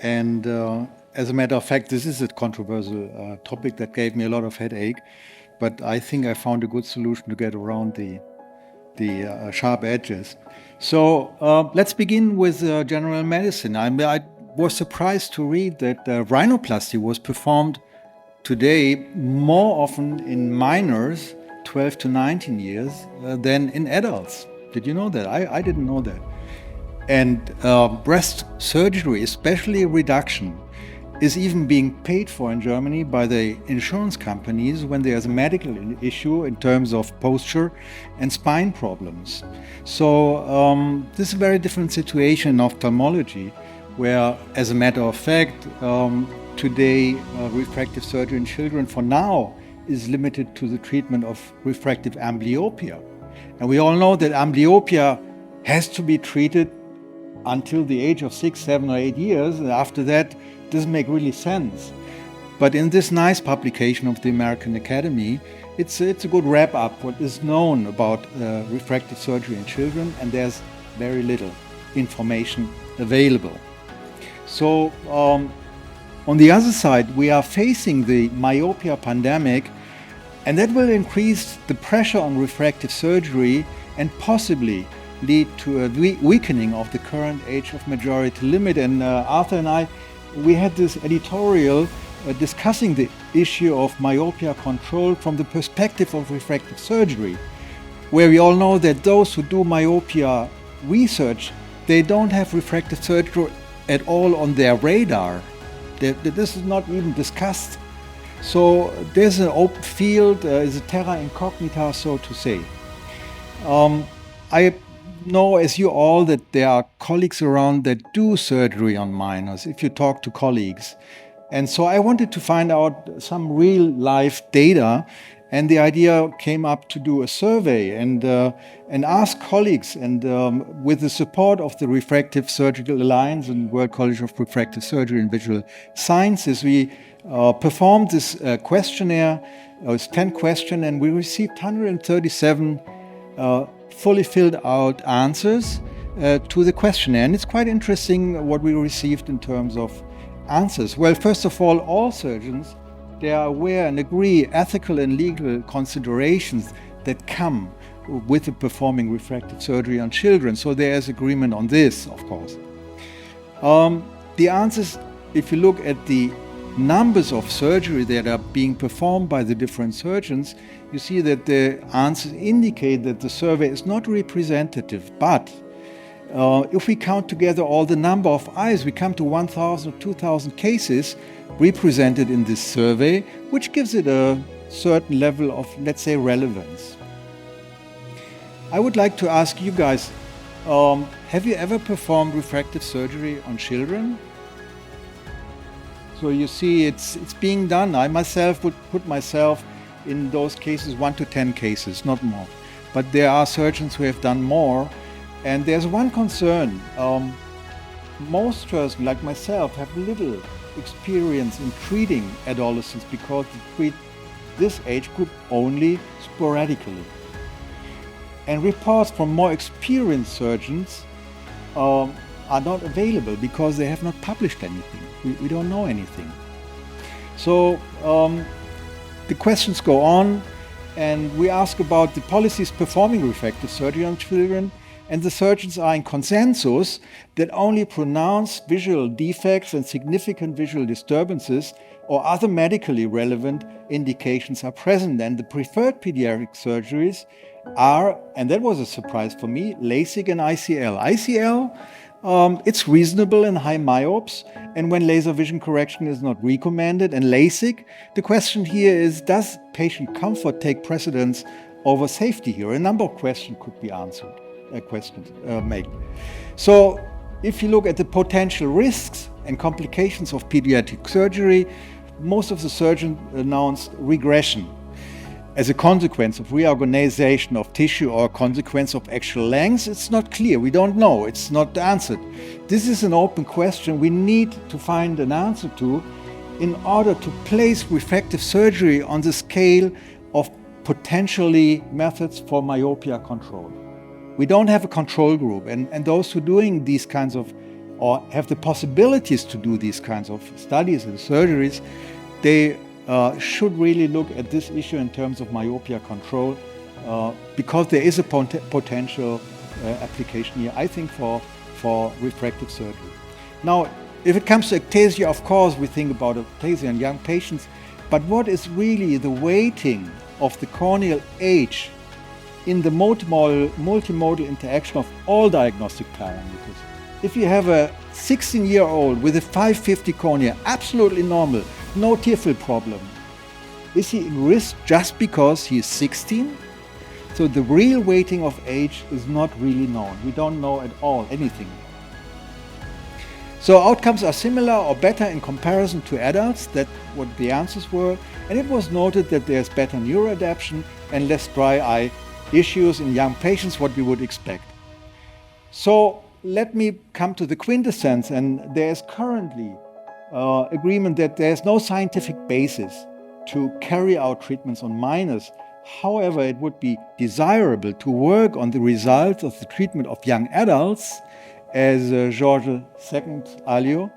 And as a matter of fact, this is a controversial topic that gave me a lot of headache. But I think I found a good solution to get around the sharp edges. So let's begin with general medicine. I was surprised to read that rhinoplasty was performed today more often in minors, 12 to 19 years, than in adults. Did you know that? I didn't know that. And breast surgery, especially reduction, is even being paid for in Germany by the insurance companies when there's a medical issue in terms of posture and spine problems. So this is a very different situation in ophthalmology, where, as a matter of fact, today refractive surgery in children for now is limited to the treatment of refractive amblyopia. And we all know that amblyopia has to be treated until the age of 6, 7, or 8 years, and after that, doesn't make really sense. But in this nice publication of the American Academy, it's a good wrap up what is known about refractive surgery in children, and there's very little information available. So on the other side, we are facing the myopia pandemic, and that will increase the pressure on refractive surgery and possibly lead to a weakening of the current age of majority limit. And Arthur and I, we had this editorial discussing the issue of myopia control from the perspective of refractive surgery, where we all know that those who do myopia research, they don't have refractive surgery at all on their radar. This is not even discussed. So there's an open field, is a terra incognita, so to say. I know, as you all, that there are colleagues around that do surgery on minors, if you talk to colleagues. And so I wanted to find out some real life data, and the idea came up to do a survey and ask colleagues. And with the support of the Refractive Surgical Alliance and World College of Refractive Surgery and Visual Sciences, we performed this questionnaire. It was 10 questions, and we received 137 fully filled out answers to the questionnaire. And it's quite interesting what we received in terms of answers. Well, first of all surgeons, they are aware and agree ethical and legal considerations that come with the performing refractive surgery on children. So there is agreement on this, of course. The answers, if you look at the numbers of surgery that are being performed by the different surgeons, you see that the answers indicate that the survey is not representative. But if we count together all the number of eyes, we come to 1,000 or 2,000 cases represented in this survey, which gives it a certain level of, let's say, relevance. I would like to ask you guys, have you ever performed refractive surgery on children? So you see, it's being done. I myself would put myself in those cases, 1 to 10 cases, not more. But there are surgeons who have done more. And there's one concern. Most surgeons, like myself, have little experience in treating adolescents because they treat this age group only sporadically. And reports from more experienced surgeons are not available because they have not published anything. We don't know anything. So the questions go on, and we ask about the policies performing refractive surgery on children, and the surgeons are in consensus that only pronounced visual defects and significant visual disturbances or other medically relevant indications are present. And the preferred pediatric surgeries are, and that was a surprise for me, LASIK and ICL. ICL, it's reasonable in high myopes and when laser vision correction is not recommended. And LASIK, the question here is, does patient comfort take precedence over safety here? A number of questions could be answered, made. So if you look at the potential risks and complications of pediatric surgery, most of the surgeons announced regression as a consequence of reorganization of tissue or a consequence of actual length. It's not clear. We don't know. It's not answered. This is an open question we need to find an answer to in order to place refractive surgery on the scale of potentially methods for myopia control. We don't have a control group, and those who are doing these kinds of or have the possibilities to do these kinds of studies and surgeries, they should really look at this issue in terms of myopia control, because there is a potential application here, I think, for refractive surgery. Now, if it comes to ectasia, of course, we think about ectasia in young patients, but what is really the weighting of the corneal age in the multimodal interaction of all diagnostic parameters? If you have a 16-year-old with a 550 cornea, absolutely normal, no tearfil problem, is he in risk just because he is 16? So the real weighting of age is not really known. We don't know at all anything. So outcomes are similar or better in comparison to adults. That's what the answers were. And it was noted that there's better neuroadaptation and less dry eye issues in young patients, what we would expect. So let me come to the quintessence, and there is currently agreement that there's no scientific basis to carry out treatments on minors. However, it would be desirable to work on the results of the treatment of young adults, as Georges II Alliot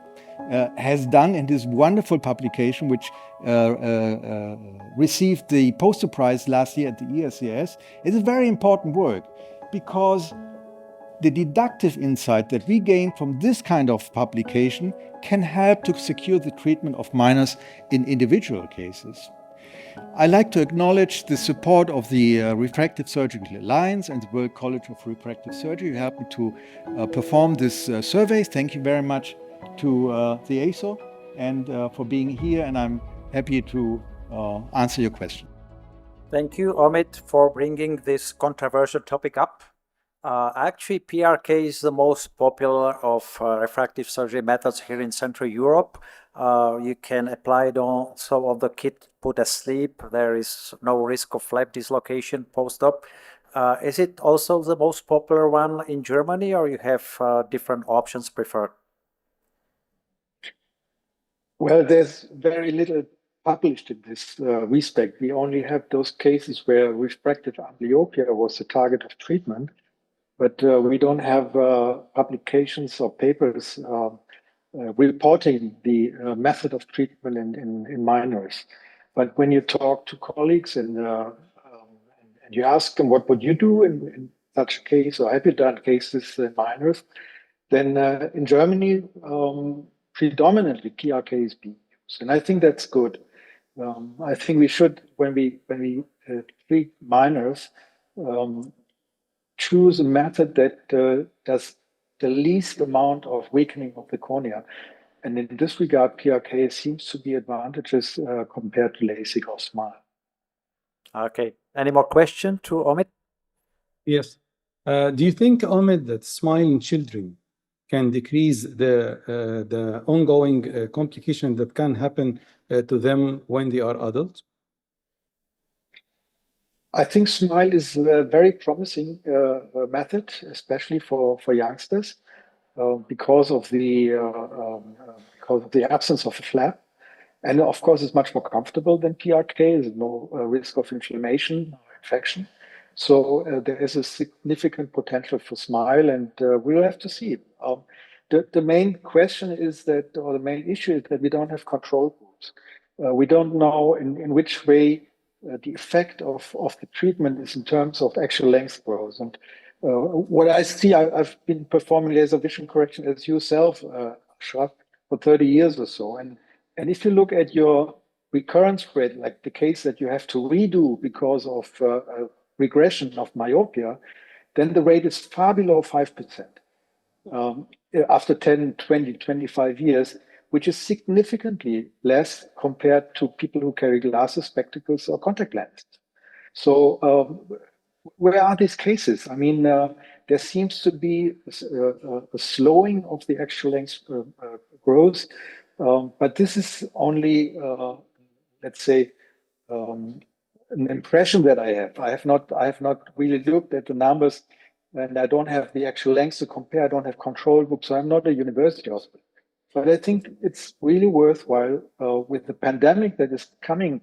has done in this wonderful publication, which received the poster prize last year at the ESCS. It's a very important work because the deductive insight that we gain from this kind of publication can help to secure the treatment of minors in individual cases. I'd like to acknowledge the support of the Refractive Surgical Alliance and the World College of Refractive Surgery, who helped me to perform this survey. Thank you very much to the ASO and for being here, and I'm happy to answer your question. Thank you, Omid, for bringing this controversial topic up. Actually, PRK is the most popular of refractive surgery methods here in Central Europe. You can apply it on some of the kid put asleep. There is no risk of flap dislocation post-op. Is it also the most popular one in Germany, or you have different options preferred? Well, there's very little published in this respect. We only have those cases where refractive amblyopia was the target of treatment, but we don't have publications or papers reporting the method of treatment in minors. But when you talk to colleagues and you ask them, what would you do in such a case, or have you done cases in minors, then in Germany, predominantly PRK is being used. And I think that's good. I think we should, when we treat minors, choose a method that does the least amount of weakening of the cornea. And in this regard, PRK seems to be advantageous compared to LASIK or SMILE. Okay. Any more question to Omid? Yes. Do you think, Omid, that SMILE in children can decrease the ongoing complication that can happen to them when they are adults? I think SMILE is a very promising method, especially for youngsters, because of the absence of a flap, and of course it's much more comfortable than PRK. There's no risk of inflammation or infection, so there is a significant potential for SMILE, and we'll have to see. The main question is that, or the main issue is that we don't have control groups. We don't know in which way the effect of the treatment is in terms of actual length growth. And what I see, I've been performing laser vision correction as yourself, Ashraf, for 30 years or so. And if you look at your recurrence rate, like the case that you have to redo because of regression of myopia, then the rate is far below 5% after 10, 20, 25 years, which is significantly less compared to people who carry glasses, spectacles, or contact lenses. So where are these cases? I mean, there seems to be a slowing of the actual length growth, but this is only, let's say, an impression that I have. I have not really looked at the numbers, and I don't have the actual lengths to compare. I don't have control groups, so I'm not a university hospital. But I think it's really worthwhile with the pandemic that is coming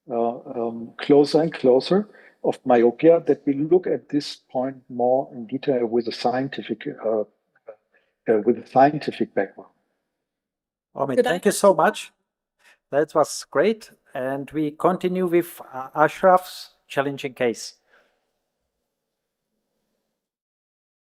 closer and closer of myopia, that we look at this point more in detail with a scientific with a scientific background. Omid, thank you so much. That was great. And we continue with Ashraf's challenging case.